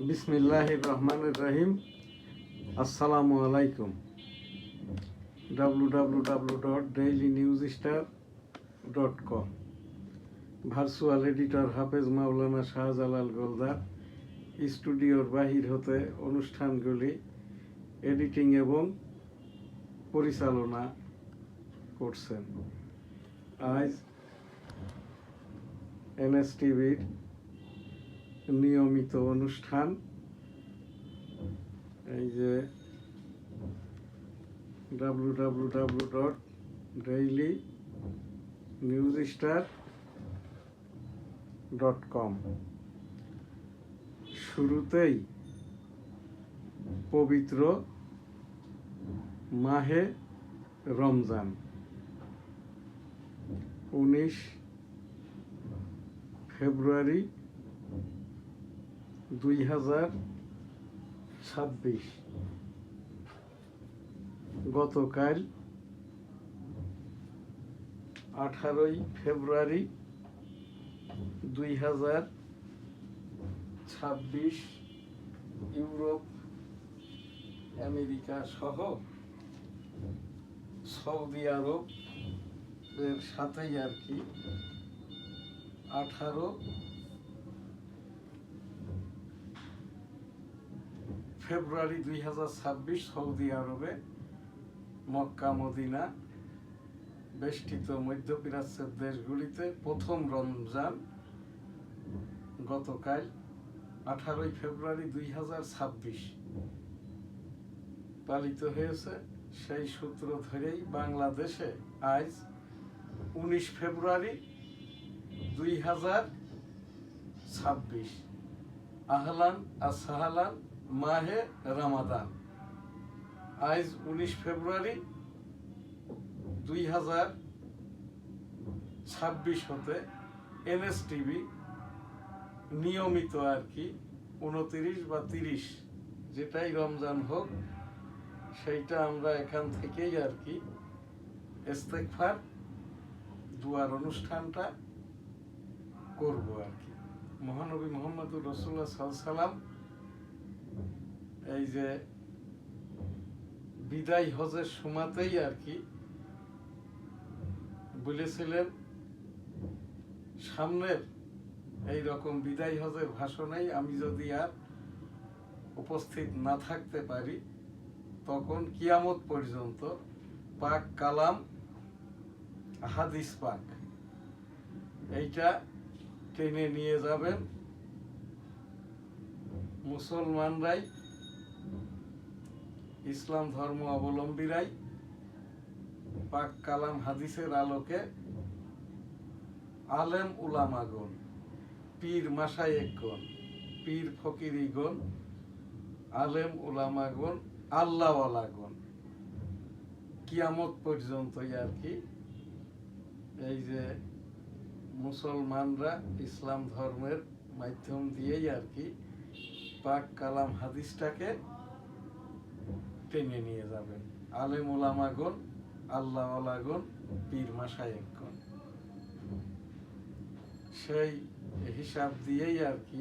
বিসমিল্লাহির রহমানির রহিম। আসসালামু আলাইকুম। www.dailynewsstar.com ভার্চুয়াল এডিটর হাফেজ মাওলানা শাহজালাল গোলদার স্টুডিওর বাহির হতে অনুষ্ঠানগুলি এডিটিং এবং পরিচালনা করছেন। আজ NSTVর নিয়মিত অনুষ্ঠান, এই যে www.dailynewsstar.com শুরুতেই পবিত্র মাহে রমজান 19 ফেব্রুয়ারি 2026। গতকাল 18 ফেব্রুয়ারি 2026 ইউরোপ, আমেরিকা সহ সৌদি আরবের সাথেই আর কি 18 ফেব্রুয়ারি 2026 সৌদি আরবে মক্কা মদিনা বেষ্টিত মধ্যপ্রাচ্যের দেশগুলিতে প্রথম রমজান গতকাল 18 ফেব্রুয়ারি 2026 পালিত হয়েছে। সেই সূত্র ধরেই বাংলাদেশে আজ 19 ফেব্রুয়ারি 2026 আহলান আসহালান মাহে রমাদান। আজ 19 ফেব্রুয়ারি 2026 হতে NSTV নিয়মিত আর কি 29 বা 30 যেটাই রমজান হোক সেইটা আমরা এখান থেকেই আর কি ইস্তেগফার দুয়ার অনুষ্ঠানটা করব আর কি। মহানবী মুহাম্মদুর রাসূলুল্লাহ সাল্লাল্লাহু আলাইহি সাল্লাম এই যে বিদায় হজের সময়তেই আর কি বলেছিলেন, সামনের এই রকম বিদায় হজের ভাষণেই আমি যদি আর উপস্থিত না থাকতে পারি তখন কিয়ামত পর্যন্ত পাক কালাম হাদিস পাক এইটা টেনে নিয়ে যাবেন মুসলমানরাই, ইসলাম ধর্ম অবলম্বীরাই পাক কালাম হাদিসের আলোকে আলেম উলামাগণ, পীর মাশায়েখগণ, পীর ফকিরিগণ, আলেম উলামাগণ, আল্লাহওয়ালাগণ কিয়ামত পর্যন্তই আর কি এই যে মুসলমানরা ইসলাম ধর্মের মাধ্যম দিয়েই আর কি পাক কালাম হাদিসটাকে টেনে নিয়ে যাবেন। আলেম উলামাগণ, আল্লাহওয়ালাগণ, পীর মাশায়েখগণ, সেই হিসাব দিয়েই আর কি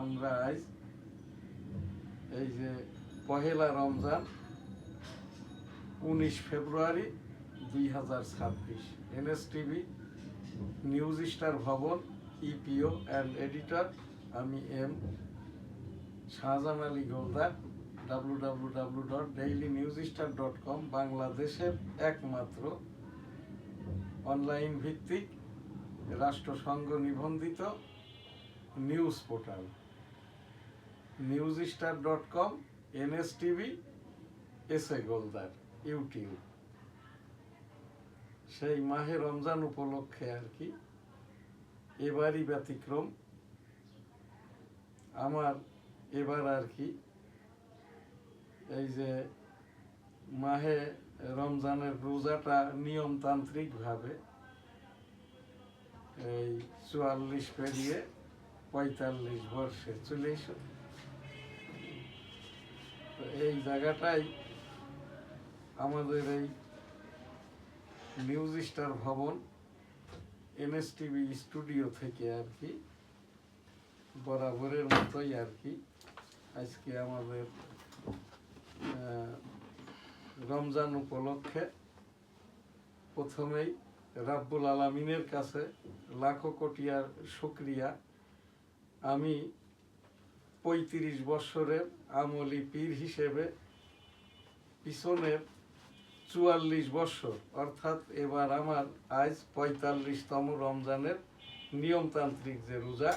আমরা আজ এই যে পহেলা রমজান 19 ফেব্রুয়ারি 2026 NSTV নিউজ স্টার ভবন EPO অ্যান্ড এডিটর আমি M শাহজাহান আলী গোলদার www.dailynewsstar.com বাংলাদেশের একমাত্র অনলাইন ভিত্তিক রাষ্ট্রসংঘ নিবন্ধিত news portal. newsstar.com NSTV SA Goldar YouTube. সেই মাহে রমজান উপলক্ষে আর কি এবারই ব্যতিক্রম আমার, এবার আর কি এই যে মাহে রমজানের রোজাটা নিয়মতান্ত্রিকভাবে এই 44 পেরিয়ে 45 বর্ষে চলে এসো। তো এই জায়গাটাই আমাদের এই নিউজ স্টার ভবন NSTV স্টুডিও থেকে আর কি বরাবরের মতোই আর কি আজকে আমাদের রমজান উপলক্ষে প্রথমেই রাব্বুল আলামিনের কাছে লাখো কোটি আর শুকরিয়া। আমি ৩৫ বৎসরের আমলি পীর হিসেবে পিছনের ৪৪ বৎসর অর্থাৎ এবার আমার আজ ৪৫তম রমজানের নিয়মতান্ত্রিক যে রোজা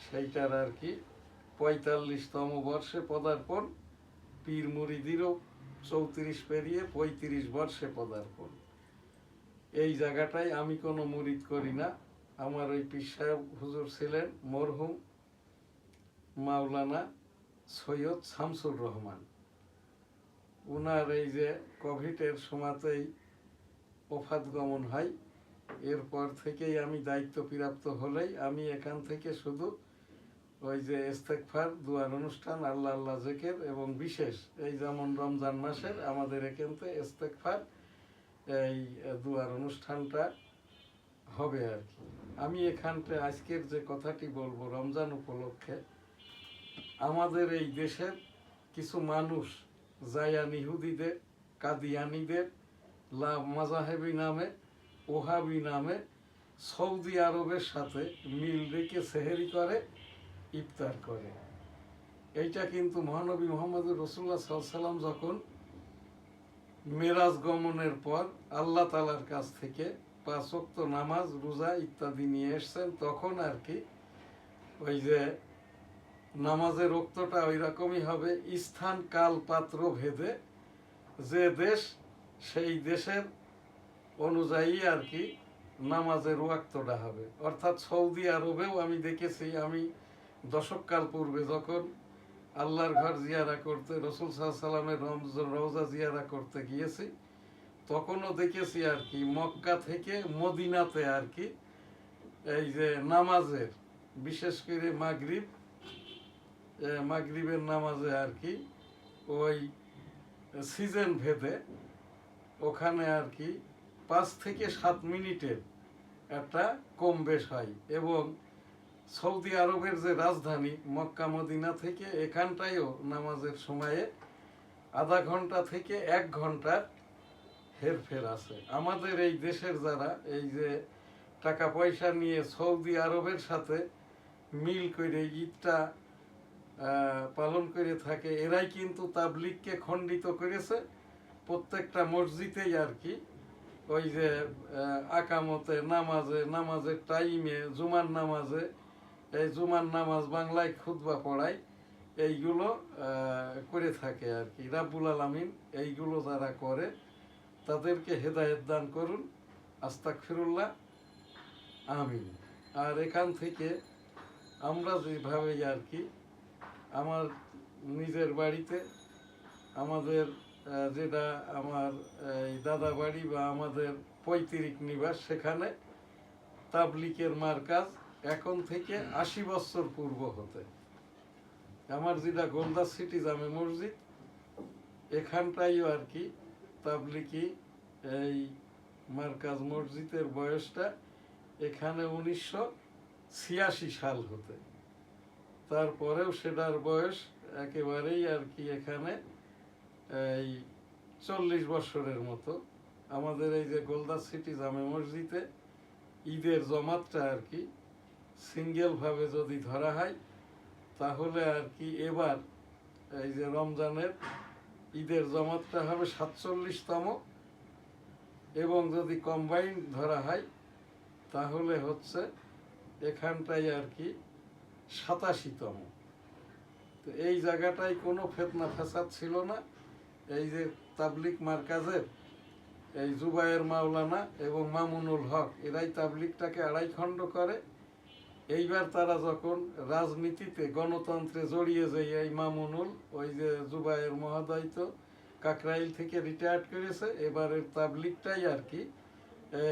সেইটার আর কি ৪৫তম বর্ষে পদার্পণ, পীর মুরিদিরও ৩৪ পেরিয়ে ৩৫ বর্ষে পদার্পণ। এই জায়গাটায় আমি কোনো মুরিদ করি না। আমার ওই পীর সাহেব হুজুর ছিলেন মরহুম মাওলানা সৈয়দ শামসুর রহমান। ওনার এই যে কোভিডের সময়তেই ওফাত গমন হয়, এরপর থেকেই আমি দায়িত্ব প্রাপ্ত হলেই আমি এখান থেকে শুধু ওই যে ইস্তেগফার দুয়ার অনুষ্ঠান, আল্লাহ আল্লাহ জিকির এবং বিশেষ এই যেমন রমজান মাসের আমাদের এখান থেকে ইস্তেগফার এই দুয়ার অনুষ্ঠানটা হবে আর কি। আমি এখানটা আজকের যে কথাটি বলবো রমজান উপলক্ষে, আমাদের এই দেশের কিছু মানুষ জায়ান ইহুদিদের, কাদিয়ানিদের মাজাহেবি নামে, ওহাবি নামে সৌদি আরবের সাথে মিল রেখে সেহেরি করে, ইফতার করে। এইটা কিন্তু মহানবী মোহাম্মদুর রাসূলুল্লাহ সাল্লাল্লাহু আলাইহি ওয়াসাল্লাম যখন মেরাজ গমনের পর আল্লাহ তাআলার কাছ থেকে ৫ ওয়াক্ত নামাজ, রোজা ইত্যাদি নিয়ে এসছেন, তখন আর কি ওই যে নামাজের ওক্তটা ওই রকমই হবে, স্থান কাল পাত্র ভেদে যে দেশ সেই দেশের অনুযায়ী আর কি নামাজের ওয়াক্তটা হবে। অর্থাৎ সৌদি আরবেও আমি দেখেছি, আমি দশককাল পূর্বে যখন আল্লাহর ঘর জিয়ারা করতে, রসুল সাল্লাল্লাহু আলাইহি সাল্লামের রওজা জিয়ারা করতে গিয়েছি, তখনও দেখেছি আর কি মক্কা থেকে মদিনাতে আর কি এই যে নামাজের, বিশেষ করে মাগরিবের নামাজে আর কি ওই সিজন ভেদে ওখানে আর কি ৫ থেকে ৭ মিনিটের একটা কম বেশ হয়। এবং সৌদি আরবের যে রাজধানী মক্কা মদিনা থেকে এখানটায়ও নামাজের সময়ে আধা ঘন্টা থেকে ১ ঘন্টার হেরফের আছে। আমাদের এই দেশের যারা এই যে টাকা পয়সা নিয়ে সৌদি আরবের সাথে মিল করে ঈদটা পালন করে থাকে, এরাই কিন্তু তাবলিগকে খণ্ডিত করেছে। প্রত্যেকটা মসজিদেই আর কি ওই যে আকামতে, নামাজের টাইমে, জুমার নামাজে, এই জুমার নামাজ বাংলায় খুতবা পড়ায়, এইগুলো করে থাকে আর কি। রাব্বুল আলামিন এইগুলো যারা করে তাদেরকে হেদায়েত দান করুন, আস্তাগফিরুল্লাহ, আমিন। আর এখান থেকে আমরা যেভাবে আর কি আমার নিজের বাড়িতে, আমাদের যেটা আমার এই দাদা বাড়ি বা আমাদের পৈতৃক নিবাস, সেখানে তাবলিগের মারকাজ এখন থেকে ৮০ বছর পূর্ব হতে, আমার যেটা গোলদা সিটি জামে মসজিদ, এখানটাইও আর কি তাবলিগি এই মারকাজ মসজিদের বয়সটা এখানে ১৯৮৬ সাল হতে। তারপরেও সেটার বয়স একেবারেই আর কি এখানে এই ৪০ বছরের মতো। আমাদের এই যে গোলদা সিটি জামে মসজিদে ঈদের জমাতটা আর কি সিঙ্গেলভাবে যদি ধরা হয়, তাহলে আর কি এবার এই যে রমজানের ঈদের জমাতটা হবে ৪৭তম, এবং যদি কম্বাইন ধরা হয় তাহলে হচ্ছে এখানটাই আর কি ৮৭তম। তো এই জায়গাটায় কোনো ফেতনা ফ্যাসাদ ছিল না। এই যে তাবলিগ মারকাজের এই জুবায়ের মাওলানা এবং মামুনুল হক, এরাই তাবলিগটাকে আড়াই খণ্ড করে। এইবার তারা যখন রাজনীতিতে, গণতন্ত্রে জড়িয়ে যায়, এই মামুনুল, ওই যে জুবায়ের মহোদয় তো কাকরাইল থেকে রিটায়ার্ড করেছে, এবারের তাবলিগটাই আর কি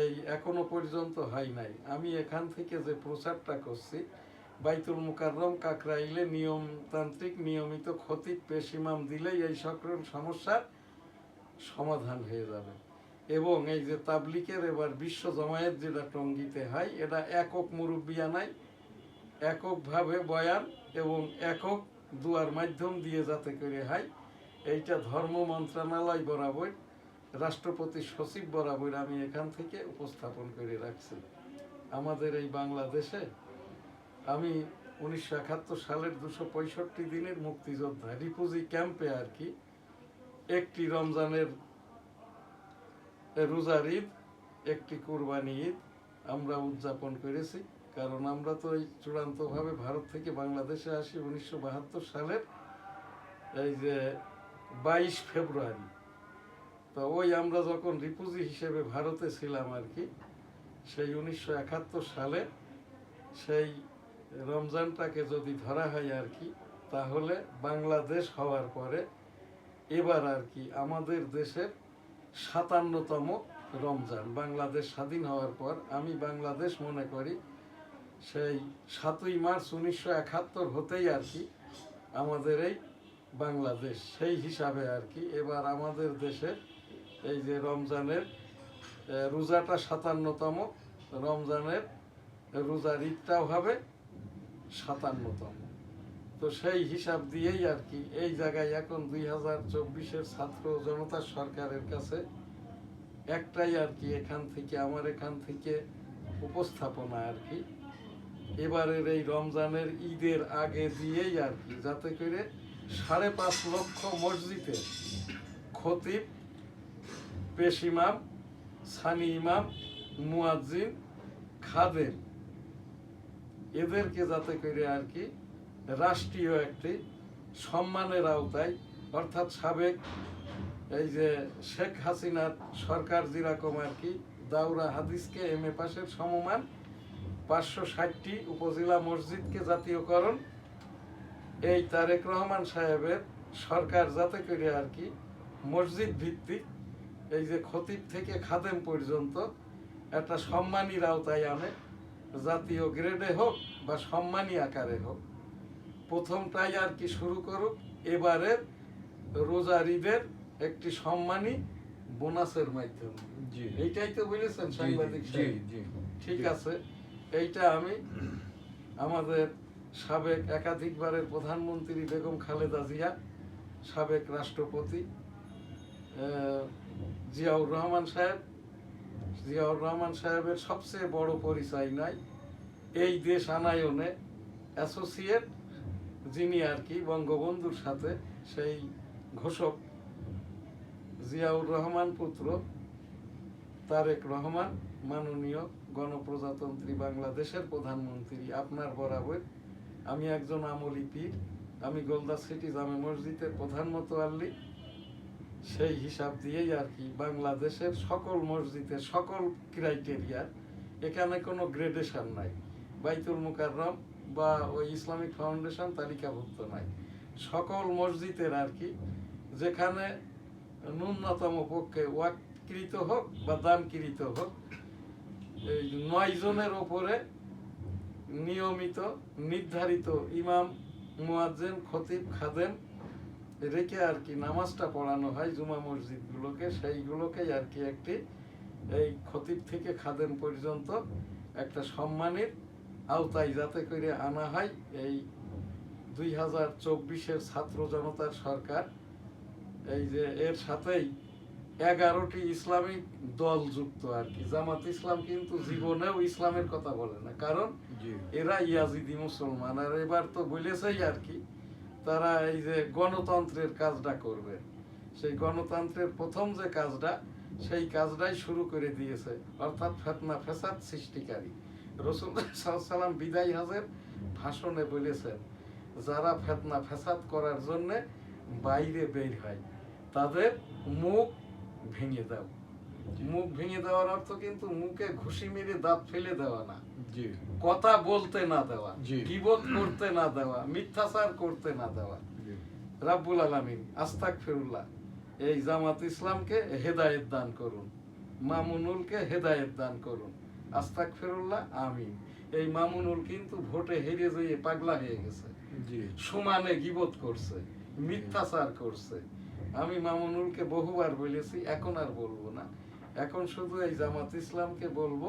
এই এখনো পর্যন্ত হয় নাই। আমি এখান থেকে যে প্রচারটা করছি, বাইতুল মুকাররম কাকরাইলে নিয়মতান্ত্রিক নিয়মিত খতিব পেশ ইমাম দিলেই এই সকল সমস্যার সমাধান হয়ে যাবে। এবং এই যে তাবলিগের এবার বিশ্ব জমায়েত যেটা টঙ্গীতে হয়, এটা একক মুরব্বিয়ানায় এককভাবে বয়ান এবং একক দুয়ার মাধ্যম দিয়ে যাতে করে হয়, এইটা ধর্ম মন্ত্রণালয় বরাবর, রাষ্ট্রপতি সচিব বরাবর আমি এখান থেকে উপস্থাপন করে রাখছি। আমাদের এই বাংলাদেশে আমি 1971 সালের 265 দিনের মুক্তিযোদ্ধা, রিফিউজি ক্যাম্পে আর কি একটি রমজানের রোজার ঈদ, একটি কুরবানি ঈদ আমরা উদযাপন করেছি। কারণ আমরা তো এই চূড়ান্তভাবে ভারত থেকে বাংলাদেশে আসি 1972 সালের এই যে 22 ফেব্রুয়ারি। তো ওই আমরা যখন রিফিউজি হিসেবে ভারতে ছিলাম আর কি, সেই 1971 সালে সেই রমজানটাকে যদি ধরা হয় আর কি, তাহলে বাংলাদেশ হওয়ার পরে এবার আর কি আমাদের দেশের 57তম রমজান। বাংলাদেশ স্বাধীন হওয়ার পর আমি বাংলাদেশ মনে করি সেই 7ই মার্চ 1971 হতেই আর কি আমাদের এই বাংলাদেশ। সেই হিসাবে আর কি এবার আমাদের দেশের এই যে রমজানের রোজাটা 57তম, রমজানের রোজার ঈদটাও হবে 57তম। তো সেই হিসাব দিয়েই আর কি এই জায়গায় এখন 2024-এর ছাত্র জনতা সরকারের কাছে একটাই আর কি আমার এখান থেকে উপস্থাপনা আর কি, এবারের এই রমজানের ঈদের আগে দিয়েই আর কি যাতে করে 5.5 লক্ষ মসজিদে খতিব, পেশ ইমাম, সানি ইমাম, মুয়াজ্জিন, খাদেম এদেরকে যাতে করে আর কি রাষ্ট্রীয় একটি সম্মানের আওতায়, অর্থাৎ সাবেক এই যে শেখ হাসিনার সরকার যেরকম আর কি দাউরা হাদিসকে MA পাশের সমমান 560টি উপজেলা মসজিদকে জাতীয়করণ, এই তারেক রহমান সাহেবের সরকার যাতে করে আর কি মসজিদ ভিত্তিক এই যে খতিব থেকে খাদেম পর্যন্ত একটা সম্মানীর আওতায় আনে, জাতীয় গ্রেডে হোক বা সম্মানী আকারে হোক। প্রথমটাই আর কি শুরু করুক এবারের রোজার ঈদের একটি সম্মানী বোনাসের মাধ্যমে। এইটাই তো বলেছেন সাংবাদিক সাহেব? ঠিক আছে, এইটা আমি আমাদের সাবেক একাধিকবারের প্রধানমন্ত্রী বেগম খালেদা জিয়া, সাবেক রাষ্ট্রপতি জিয়াউর রহমান সাহেবের সবচেয়ে বড় পরিচয় নাই এই দেশ আনায়নে অ্যাসোসিয়েট, যিনি আর কি বঙ্গবন্ধুর সাথে সেই ঘোষক জিয়াউর রহমান পুত্র তারেক রহমান, মাননীয় গণপ্রজাতন্ত্রী বাংলাদেশের প্রধানমন্ত্রী, আপনার বরাবর আমি একজন আমলি পীর, আমি গোলদা সিটি জামে মসজিদের প্রধান মোতাওয়াল্লি। সেই হিসাব দিয়েই আর কি বাংলাদেশের সকল মসজিদের সকল ক্রাইটেরিয়ার, এখানে কোনো গ্রেডেশন নাই, বাইতুল মুকাররম বা ওই ইসলামিক ফাউন্ডেশন তালিকাভুক্ত নাই, সকল মসজিদের আর কি যেখানে ন্যূনতম পক্ষে ওয়াককৃত হোক বা দানকৃত হোক, এই 9 জনের ওপরে নিয়মিত নির্ধারিত ইমাম, মুয়াজ্জিন, খতিব, খাদেম রেখে আর কি নামাজটা পড়ানো হয় জুমা মসজিদগুলোকে, সেইগুলোকেই আর কি একটি এই খতিব থেকে খাদেম পর্যন্ত একটা সম্মানের আওতায় যাতে করে আনা হয়। এই 2024-এর ছাত্র জনতার সরকার, এই যে এর সাথেই 11টি ইসলামিক দল যুক্ত আর কি। জামাত ইসলাম কিন্তু জীবনেও ইসলামের কথা বলে না, কারণ এরা ইয়াজিদি মুসলমান। আর এবার তো বলেছেই আর কি তারা এই যে গণতন্ত্রের কাজটা করবে, সেই গণতন্ত্রের প্রথম যে কাজটা, সেই কাজটাই শুরু করে দিয়েছে, অর্থাৎ ফিতনা ফ্যাসাদ সৃষ্টিকারী। রাসূলুল্লাহ সাল্লাল্লাহু আলাইহি ওয়াসাল্লাম বিদায় হজের ভাষণে বলেছেন, যারা ফিতনা ফ্যাসাদ করার জন্য বাইরে বের হয় তাদের মুখ ভেঙে দাও। মুখ ভেঙে দেওয়ার অর্থ কিন্তু মুখে ঘুষি মেরে দাঁত ফেলে দেওয়া না, কথা বলতে না দেওয়া, গীবত করতে না দেওয়া, মিথ্যাচার করতে না দেওয়া। রাব্বুল আলামিন আস্তাগফিরুল্লাহ এই জামাত ইসলামকে হেদায়েত দান করুন, মামুনুলকে হেদায়েত দান করুন, আস্তাগফিরুল্লাহ, আমিন। এই মামুনুল কিন্তু ভোটে হেরে যেয়ে পাগলা হয়ে গেছে, সমানে গীবত করছে, মিথ্যাচার করছে। আমি মামুনুলকে বহুবার বলেছি, এখন আর বলবো না, এখন শুধু এই জামাত ইসলামকে বলবো,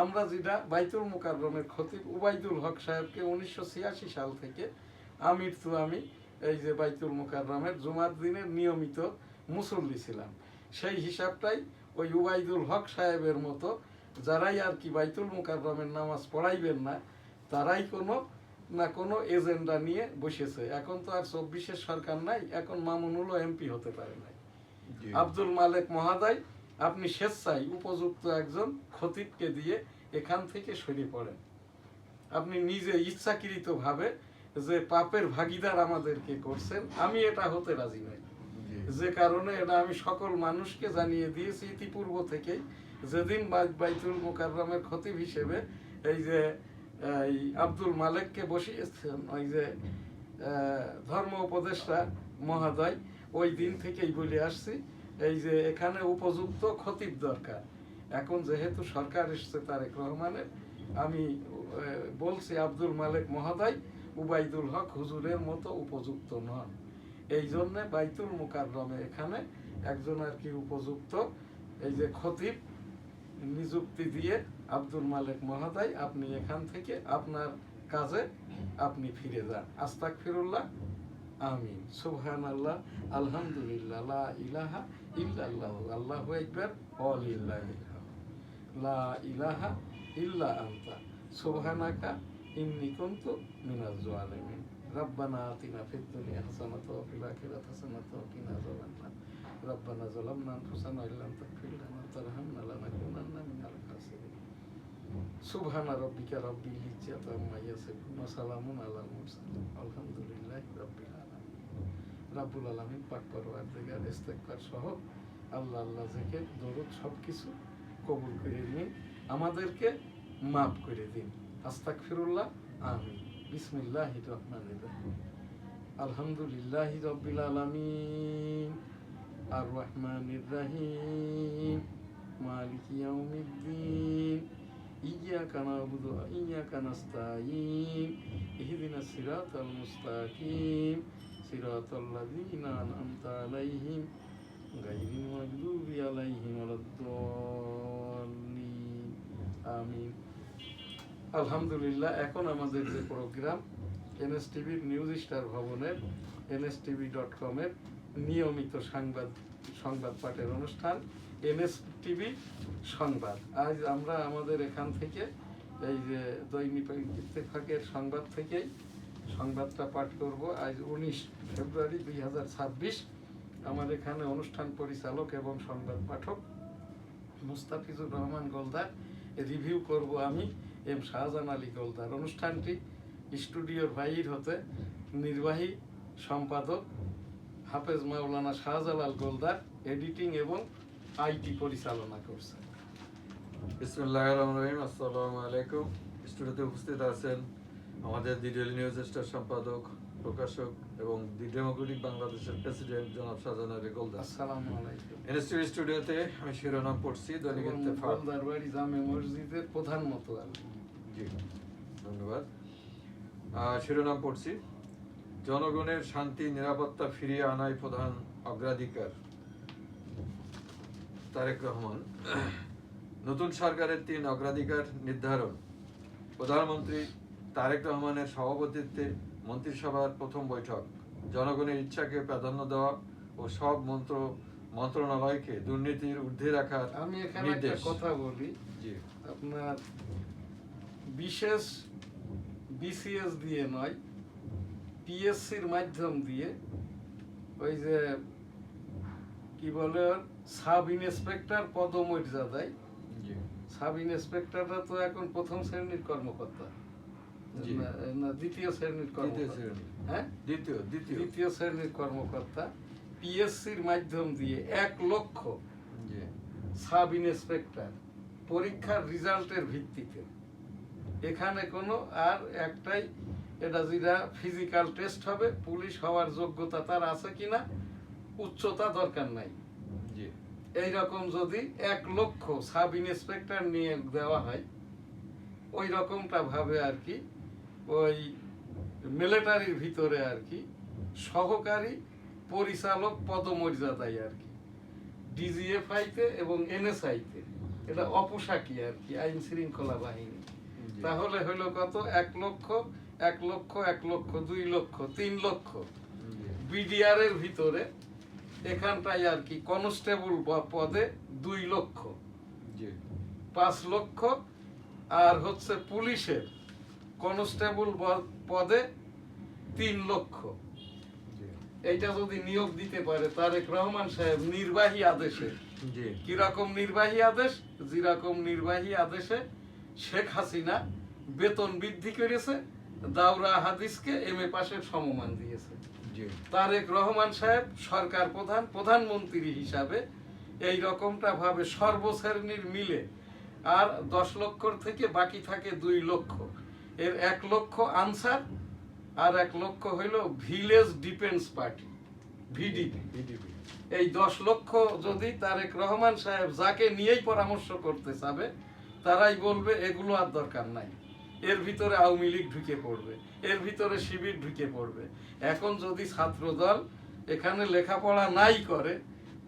আমরা যেটা বাইতুল মুকাররমের খতিব উবাইদুল হক সাহেবকে 1986 সাল থেকে আমির তো আমি এই যে বাইতুল মুকাররমের জুমার দিনের নিয়মিত মুসল্লি ছিলাম, সেই হিসাবটাই ওই উবাইদুল হক সাহেবের মতো যারাই আর কি বাইতুল মুকাররমের নামাজ পড়াইবেন না, তারাই কোনো না কোনো এজেন্ডা নিয়ে বসেছে। এখন তো আর 24-এর সরকার নাই, এখন মামুনুলও এমপি হতে পারে নাই। আব্দুল মালেক মহোদয়, আপনি স্বেচ্ছায় উপযুক্ত একজন খতিবকে দিয়ে এখান থেকে সরে পড়েন। আপনি নিজে ইচ্ছাকৃতভাবে যে পাপের ভাগীদার আমাদেরকে করছেন, আমি এটা হতে রাজি নই। যে কারণে এটা আমি সকল মানুষকে জানিয়ে দিয়েছি ইতিপূর্ব থেকেই, যেদিন বাইতুল মুকাররমের খতিব হিসেবে এই যে এই আব্দুল মালেককে বসিয়েছেন ওই যে ধর্ম উপদেষ্টা মহোদয়, ওই দিন থেকেই বলে আসছি এই যে এখানে উপযুক্ত খতিব দরকার। এখন যেহেতু সরকার এসছে তারেক রহমানের, আমি বলছি আব্দুল মালেক মহোদয় উবাইদুল হক হুজুরের মতো উপযুক্ত নন। এই জন্যে বাইতুল মুকাররমে এখানে একজন আর কি উপযুক্ত এই যে খতিব নিযুক্তি দিয়ে আব্দুল মালেক মহোদয় আপনি এখান থেকে আপনার কাজে আপনি ফিরে যান। আস্তাগফিরুল্লাহ, আমিন, সুবহানাল্লাহ, আলহামদুলিল্লাহ, লা ইলাহা ইল্লাল্লাহু, আল্লাহু আকবার, ওয়ালিল্লাহিল হামদ, লা ইলাহা ইল্লা আনতা সুবহানাকা ইন্নী কুনতু মিনাজ জালিমিন, রব্বানা আতিনা ফিদ দুনিয়া হাসানাতাও ওয়া ফিল আখিরাতি হাসানাতাও ওয়া কিনা আযাবান্নার, রব্বানা যালামনা আনফুসানা ওয়া ইল্লাম তাগফির লানা ওয়া তারহামনা লানাকুনান্না মিনাল খাসিরিন, সুবহানা রাব্বিকা রাব্বিল ইজ্জাতি আম্মা ইয়াসিফুন ওয়া সালামুন আলাল মুরসালিন, আলহামদুলিল্লাহি রাব্বিল আলামিন। রাব্বুল আলামিন পাক পরওয়ারদিগার ইস্তেগফার সহ আল্লাহ আল্লাহ জিকির দরুদ সবকিছু কবুল করে নিন, আমাদেরকে মাফ করে দিন। আস্তাগফিরুল্লাহ, আমিন। বিসমিল্লাহির রহমানির রহিম, আলহামদুলিল্লাহি রাব্বিল আলামিন, আর রহমানির রহিম, মালিকি ইয়াউমিদ্দিন, ইয়াকা না'বুদু ওয়া ইয়াকা নাস্তাঈন, ইহদিনাস সিরাতাল মুস্তাকিম, সিরাতাল লাযীনা আন'আমতা আলাইহিম গায়রিল মাগদুবি আলাইহিম ওয়ালাদ-দাল্লিন, আমিন। আলহামদুলিল্লাহ, এখন আমাদের যে প্রোগ্রাম এনএসটিভির নিউজ স্টার ভবনের NSTV.com এর নিয়মিত সংবাদ পাঠের অনুষ্ঠান NSTV সংবাদ। আজ আমরা আমাদের এখান থেকে এই যে দৈনিক ইত্তেফাকের সংবাদ থেকেই সংবাদটা পাঠ করব। আজ 19 ফেব্রুয়ারি 2026। আমার এখানে অনুষ্ঠান পরিচালক এবং সংবাদ পাঠক মুস্তাফিজুর রহমান গোলদার, রিভিউ করব আমি এম শাহজাহান আলী গোলদার। অনুষ্ঠানটি স্টুডিওর বাইর হতে নির্বাহী সম্পাদক হাফেজ মাওলানা শাহজালাল গোলদার এডিটিং এবং আইটি পরিচালনা করছে। বিসমিল্লাহির রহমানির রহিম। আসসালামু আলাইকুম। স্টুডিওতে উপস্থিত আছেন আমাদের দি ডেইলি নিউজ স্টার সম্পাদক, প্রকাশক এবং দি ডেমোক্রেটিক বাংলাদেশের প্রেসিডেন্ট জনাব শাহজাহান আলী গোলদার। আসসালামু আলাইকুম। এনএসটিভি স্টুডিওতে আমি শিরোনাম পড়ছি দৈনিক ইত্তেফাক। গোলদার বাড়ি জামে মসজিদের প্রধান মোতোয়াল্লি। জি, ধন্যবাদ। শিরোনাম পড়ছি, জনগণের শান্তি নিরাপত্তা ফিরিয়ে আনাই প্রধান অগ্রাধিকার। তারেক রহমান। নতুন সরকারের 3 অগ্রাধিকার নির্ধারণ। প্রধানমন্ত্রী তারেক রহমানের সভাপতিত্বে মন্ত্রিসভার প্রথম বৈঠক। জনগণের ইচ্ছাকে প্রাধান্য দেওয়া ও সব মন্ত্রণালয়কে দুর্নীতির ঊর্ধ্বে রাখার আমি এখানে একটা নির্দেশ। কথা বলি, জি, আপনার বিশেষ বিসিএস দিয়ে নয়, পিএসসির মাধ্যম দিয়ে ওই যে কি বলে সাব ইন্সপেক্টর পদমর্যাদায়, জি, সাব ইন্সপেক্টররা তো এখন প্রথম শ্রেণীর কর্মকর্তা, জি। না দ্বিতীয় শ্রেণীর দ্বিতীয় কর্মকর্তা, শ্রেণী। হ্যাঁ দ্বিতীয় দ্বিতীয় শ্রেণীর কর্মকর্তা পিএসসির মাধ্যম দিয়ে 1 লক্ষ জি, সাব ইন্সপেক্টর পরীক্ষার রেজাল্টের ভিত্তিতে। এখানে কোনো আর একটাই, এটা যেটা ফিজিক্যাল টেস্ট হবে, পুলিশ হওয়ার যোগ্যতা তার আছে কিনা, উচ্চতা দরকার নাই। জি, এইরকম যদি 1 লক্ষ সাব ইন্সপেক্টর নিয়ে দেওয়া হয়, ওই রকমটা ভাবে আর কি ওই মিলিটারির ভিতরে আর কি সহকারী পরিচালক পদমর্যাদায় আর কি ডিজিএফআইতে এবং এনএসআইতে এটা অপোশাকি আর কি আইন শৃঙ্খলা বাহিনী। জি। তাহলে হইলো কত? 1 লক্ষ 1 লক্ষ 1 লক্ষ 2 লক্ষ 3 লক্ষ জি। বিডিআর এর ভিতরে এখানটাই আর কি কনস্টেবল পদে 2 লক্ষ, জি। 5 লক্ষ, আর হচ্ছে পুলিশের কনস্টেবল পদে 3 লক্ষ। জি। এইটা যদি নিয়োগ দিতে পারে তারেক রহমান সাহেব নির্বাহী আদেশে, জি। কিরকম নির্বাহী আদেশ? যেরকম নির্বাহী আদেশে শেখ হাসিনা বেতন বৃদ্ধি করেছে, দাওরা হাদিসকে MA পাশের সমমান দিয়েছে, জি। তারেক রহমান সাহেব সরকার প্রধানমন্ত্রী হিসাবে এই রকমটা ভাবে সর্বশ্রেণীর মিলে আর 10 লক্ষর থেকে বাকি থাকে 2 লক্ষ, এর 1 লক্ষ আনসার আর 1 লক্ষ হইল village defence party, VDP. VDP. এই 10 লক্ষ যদি তারেক রহমান সাহেব যাকে নিয়েই পরামর্শ করতে চাবে তারাই বলবে এগুলো আর দরকার নাই, এর ভিতরে আওয়ামী লীগ ঢুকে পড়বে, এর ভিতরে শিবির ঢুকে পড়বে। এখন যদি ছাত্র দল এখানে লেখাপড়া নাই করে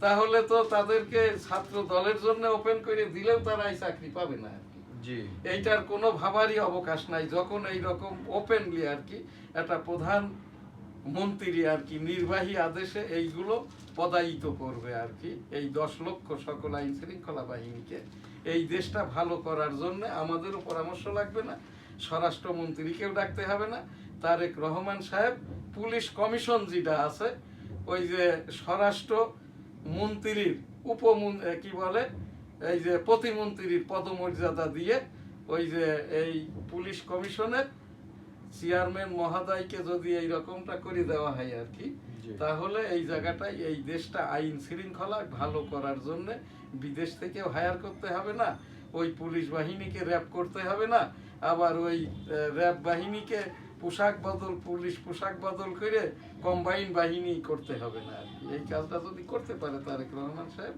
তাহলে তো তাদেরকে ছাত্র দলের জন্য ওপেন করে দিলেও তারা এই চাকরি পাবে না আর কি। জি। এইটার কোনো ভাবারই অবকাশ নাই যখন এই রকম ওপেনলি আর কি একটা প্রধান মন্ত্রী আর কি নির্বাহী আদেশে এইগুলো পদায়িত করবে আর কি। এই 10 লক্ষ সকল আইন শৃঙ্খলা বাহিনীকে এই দেশটা ভালো করার জন্য আমাদেরও পরামর্শ লাগবে না, স্বরাষ্ট্রমন্ত্রীকেও ডাকতে হবে না, তারেক রহমান সাহেব পুলিশ কমিশন যেটা আছে ওই যে স্বরাষ্ট্র মন্ত্রীর কি বলে এই যে প্রতিমন্ত্রীর পদমর্যাদা দিয়ে ওই যে এই পুলিশ কমিশনের চেয়ারম্যান মহোদয়কে যদি এই রকমটা করে দেওয়া হয় আর কি, জি। তাহলে এই জায়গাটায় এই দেশটা আইন শৃঙ্খলা ভালো করার জন্য বিদেশ থেকেও হায়ার করতে হবে না, ওই পুলিশ বাহিনীকে র্যাব করতে হবে না, আবার ওই র্যাব বাহিনীকে পুলিশ পোশাক বদল করে কম্বাইন বাহিনী করতে হবে না আর কি। এই কাজটা যদি করতে পারে তারেক রহমান সাহেব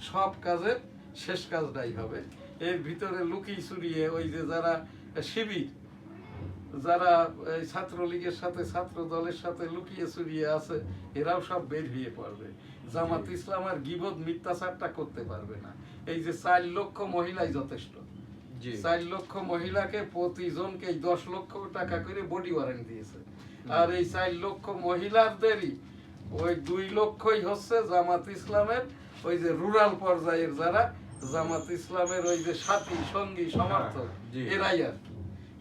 সব কাজের শেষ কাজটাই হবে। এর ভিতরে লুকিয়ে চুরিয়ে ওই যে যারা শিবির, যারা এই ছাত্রলীগের সাথে ছাত্র দলের সাথে লুকিয়ে চুরিয়ে আছে এরাও সব বের হয়ে পড়বে। জামাত ইসলাম আর গিবত মিথ্যাচারটা করতে পারবে না। এই যে 4 লক্ষ মহিলাই যথেষ্ট, জি। 4 লক্ষ মহিলাকে প্রতিজনকে 10 লক্ষ টাকা করে বডি ওয়ারেন্ট দিয়েছে, আর এই 4 লক্ষ মহিলাদেরই ওই 2 লক্ষই হচ্ছে জামাত ইসলামের ওই যে রুরাল পর্যায়ের যারা জামাত ইসলামের ওই যে সাথী সঙ্গী সমর্থক, জি। এরাই আর কি।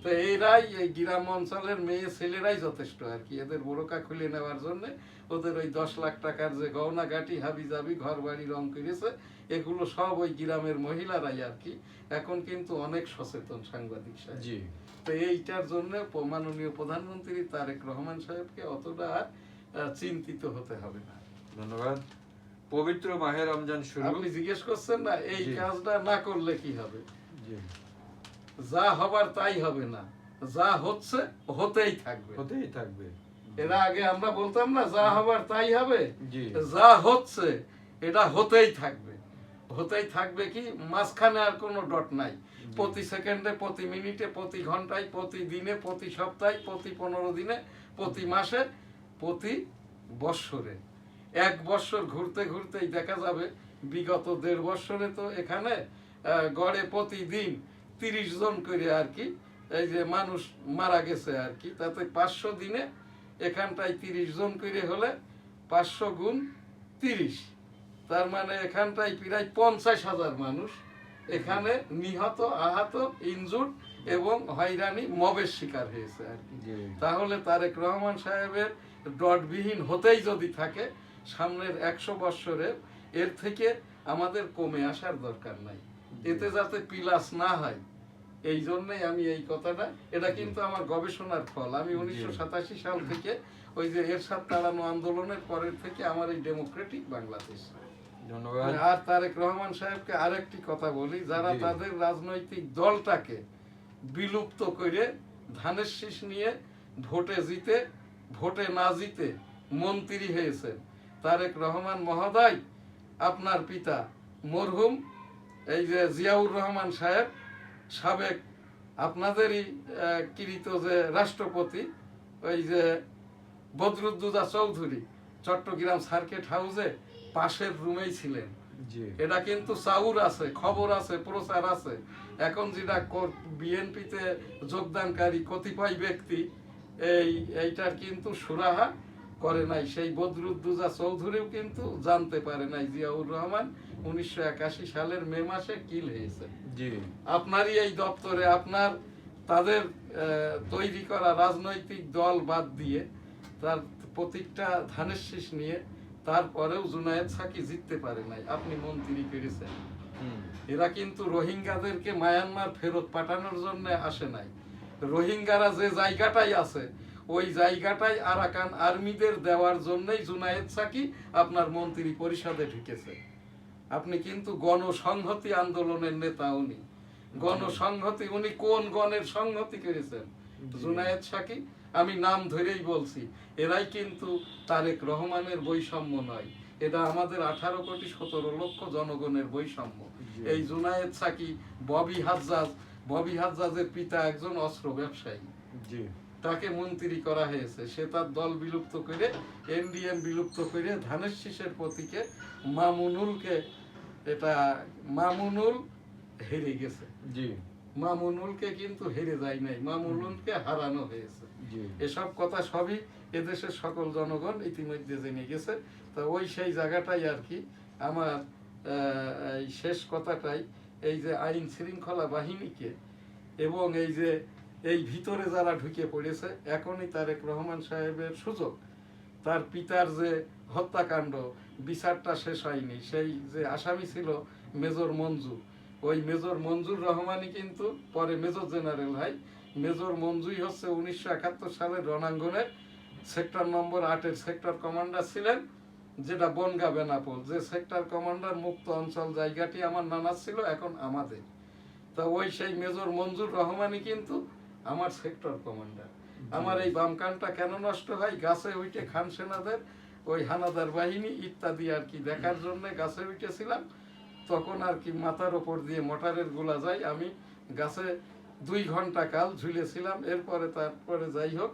তো এরাই এই গ্রাম অঞ্চলের মেয়ে ছেলেরাই যথেষ্ট আর কি এদের বোরকা খুলে নেওয়ার জন্য। ওদের ওই 10 লাখ টাকার যে গহনা গাটি হাবি জাবি ঘর বাড়ি রং করেছে এগুলো সব ওই গ্রামের মহিলারাই আর কি। এখন কিন্তু অনেক সচেতন সাংবাদিক সাহেব। জি। তো এইটার জন্য মাননীয় প্রধানমন্ত্রী তারেক রহমান সাহেবকে অতটা আর চিন্তিত হতে হবে না। ধন্যবাদ। পবিত্র মাহে রমজান শুরু। আপনি জিজ্ঞেস করছেন না এই জি। কাজটা না করলে কি হবে? জি। যা হবার তাই হবে না, যা হচ্ছে হতেই থাকবে। হতেই থাকবে। এর আগে আমরা বলতাম না যা হবার তাই হবে, জি। যা হচ্ছে এটা হতেই থাকবে। হতেই থাকবে কি মাঝখানে আর কোনো ডট নাই। প্রতি সেকেন্ডে, প্রতি মিনিটে, প্রতি ঘন্টায়, প্রতি দিনে, প্রতি সপ্তাহে, প্রতি 15 দিনে, প্রতি মাসে, প্রতি বৎসরে। 1 বৎসর ঘুরতে ঘুরতেই দেখা যাবে বিগত 1.5 বৎসরে তো এখানে গড়ে প্রতিদিন 30 জন করে আর কি এই যে মানুষ মারা গেছে আর কি। তাতে 500 দিনে এখানটায় 30 জন করে হলে 500 গুণ 30, তার মানে এখানটায় প্রায় 50,000 মানুষ এখানে নিহত, আহত, ইনজুর্ড এবং হয়রানি মবের শিকার হয়েছে আর কি। জি। তাহলে তারেক রহমান সাহেবের ডটবিহীন হতেই যদি থাকে সামনের 100 বৎসরে, এর থেকে আমাদের কমে আসার দরকার নাই। এতে যাতে পিলাস না হয় এই জন্যই আমি এই কথাটা, এটা কিন্তু আমার গবেষণার ফল। আমি 1987 সাল থেকে ওই যে এরশাদ তাড়ানো আন্দোলনের পরের থেকে আমার এই ডেমোক্রেটিক বাংলাদেশ। ধন্যবাদ। আর তারেক রহমান সাহেবকে আরেকটি কথা বলি, যারা জি। তাদের রাজনৈতিক দলটাকে বিলুপ্ত করে ধানের শীষ নিয়ে ভোটে না জিতে মন্ত্রী হয়েছেন, তারেক রহমান মহোদয় আপনার পিতা মরহুম এই যে জিয়াউর রহমান সাহেব, সাবেক আপনাদেরই কৃত যে রাষ্ট্রপতি ওই যে বদরুদ্দোজা চৌধুরী চট্টগ্রাম সার্কিট হাউসে পাশের রুমেই ছিলেন। জি এটা কিন্তু চাউর আছে, খবর আছে, প্রচার আছে। এখন যেটা বিএনপিতে যোগদানকারী কতিপয় ব্যক্তি এইটার কিন্তু সুরাহা করে নাই। সেই বদরুদ্দুজা চৌধুরীও কিন্তু জানতে পারে নাই জিয়াউর রহমান 1981 সালের মে মাসে কিল হয়েছে। জি আপনারই এই দপ্তরে আপনার তাদের তৈরি করা রাজনৈতিক দল বাদ দিয়ে তার প্রতীকটা ধানের শীষ নিয়ে তারপরেও জুনায়েদ সাকি জিততে পারে নাই, আপনি মন্ত্রী করেছেন। এরা কিন্তু রোহিঙ্গাদেরকে মায়ানমার ফেরত পাঠানোর জন্য আসে নাই। রোহিঙ্গারা যে জায়গাটাই আছে ওই জায়গাটাই আরাকান আর্মিদের দেওয়ার জন্যই জুনায়েদ সাকি আপনার মন্ত্রী পরিষদে ঢুকেছে। আপনি কিন্তু গণসংহতি আন্দোলনের নেতা উনি। গণসংহতি উনি কোন গণের সংহতি করেছেন? জুনায়েদ সাকি। আমি নাম ধরেই বলছি, এরাই কিন্তু তারেক রহমানের বৈষম্য নয়, এটা আমাদের 18 কোটি 17 লক্ষ জনগণের বৈষম্য। এই জুনায়েদ সাকি, ববি হাজ্জাজের পিতা একজন অস্ত্র ব্যবসায়ী, তাকে মন্ত্রী করা হয়েছে। সে তার দল বিলুপ্ত করে, এনডিএম বিলুপ্ত করে ধানের শীষের প্রতীকে মামুনুলকে, এটা মামুনুল হেরে গেছে। মামুনুলকে কিন্তু হেরে যায় নাই, মামুনুলকে হারানো হয়েছে। এসব কথা সবই এদেশের সকল জনগণ ইতিমধ্যে জেনে গেছে। তো ওই সেই জায়গাটাই আর কি আমার এই শেষ কথাটাই, এই যে আইন শৃঙ্খলা বাহিনীকে এবং এই যে এই ভিতরে যারা ঢুকে পড়েছে, এখনই তারেক রহমান সাহেবের সুযোগ। তার পিতার যে হত্যাকাণ্ড বিচারটা শেষ হয়নি, সেই যে আসামি ছিল মেজর মঞ্জু, ওই মেজর মঞ্জুর রহমানই কিন্তু পরে মেজর জেনারেল হয়। মেজর মঞ্জুই হচ্ছে 1971 সালের রণাঙ্গনের সেক্টর নম্বর 8-এর সেক্টর কমান্ডার ছিলেন, যেটা বনগা বেনাপোল। যে সেক্টর কমান্ডার মুক্ত অঞ্চল জায়গাটি আমার নানা ছিল, এখন আমাদের। তা ওই সেই মেজর মঞ্জুর রহমানই কিন্তু আমার সেক্টর কমান্ডার। আমার এই বামকানটা কেন নষ্ট হয়? গাছে উঠে খান সেনাদের ওই হানাদার বাহিনী ইত্যাদি আর কি দেখার জন্য গাছে উঠেছিলাম। তখন আর কি মাথার ওপর দিয়ে মোটরের গোলা যায়, আমি গাছে 2 ঘন্টা কাল ঝুলেছিলাম। তারপরে যাই হোক,